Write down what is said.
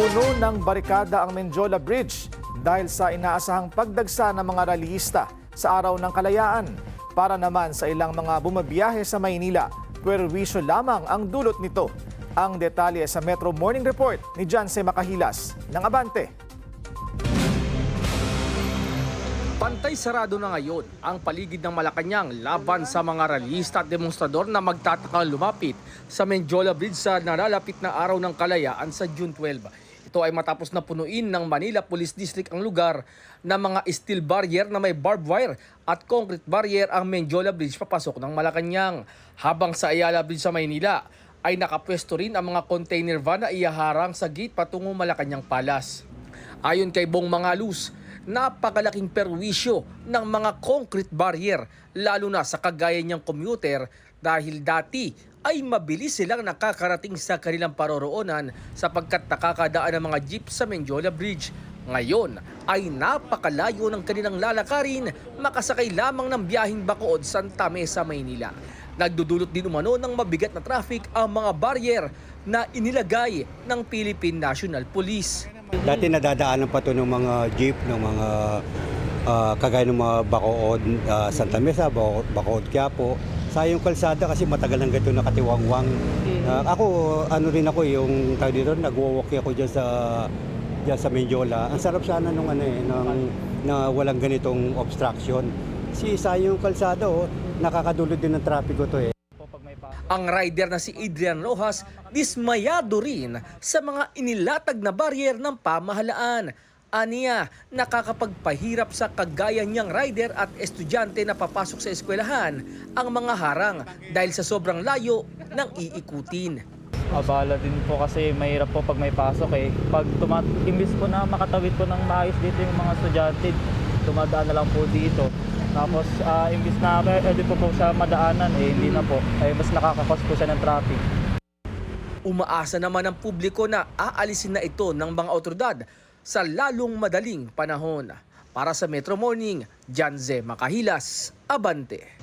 Puno ng barikada ang Menjola Bridge dahil sa inaasahang pagdagsa ng mga rallyista sa Araw ng Kalayaan. Para naman sa ilang mga bumabiyahe sa Maynila, pwerwisyo lamang ang dulot nito. Ang detalye sa Metro Morning Report ni Janse Makahilas ng Abante. Pantay sarado na ngayon ang paligid ng Malacanang laban sa mga rallyista at demonstrador na magtatakang lumapit sa Menjola Bridge sa nalalapit na Araw ng Kalayaan sa June 12. Ito ay matapos na punuin ng Manila Police District ang lugar na mga steel barrier na may barbed wire at concrete barrier ang Menjola Bridge papasok ng Malacanang. Habang sa Ayala Bridge sa Maynila ay nakapwesto rin ang mga container van na iyaharang sa gate patungong Malacanang Palace. Ayon kay Bong Mangalus, napakalaking perwisyo ng mga concrete barrier lalo na sa kagaya niyang commuter dahil dati ay mabilis silang nakakarating sa kanilang paroroonan sapagkat nakakadaan ng mga jeep sa Menjola Bridge. Ngayon ay napakalayo ng kanilang lalakarin, makasakay lamang ng biyaheng Bacood, Santa Mesa, Maynila. Nagdudulot din umano ng mabigat na traffic ang mga barrier na inilagay ng Philippine National Police. Dati nadadaanan pa ito ng mga jeep, ng mga kagaya ng mga Bacood, Santa Mesa, Bacood, Quiapo. Sayang kalsada kasi matagal nang ganito nakatiwangwang. Ako, yung tawag dito, nag-walkie ako dyan sa Menjola. Ang sarap sana nung na walang ganitong obstruction. Sayang kalsada, nakakadulot din ng trapiko to . Ang rider na si Adrian Rojas dismayado rin sa mga inilatag na barrier ng pamahalaan. Aniya, nakakapagpahirap sa kagaya niyang rider at estudyante na papasok sa eskwelahan ang mga harang dahil sa sobrang layo ng iikutin. Abala din po kasi mahirap po pag may pasok . Pag imbis po na makatawid po ng maayos dito yung mga estudyante, tumadaan na lang po dito. Tapos imbis na pwede po sa madaanan, hindi na po. Mas nakakakos po siya ng traffic. Umaasa naman ang publiko na aalisin na ito ng mga otoridad sa lalong madaling panahon. Para sa Metro Morning, Janse Makahilas, Abante.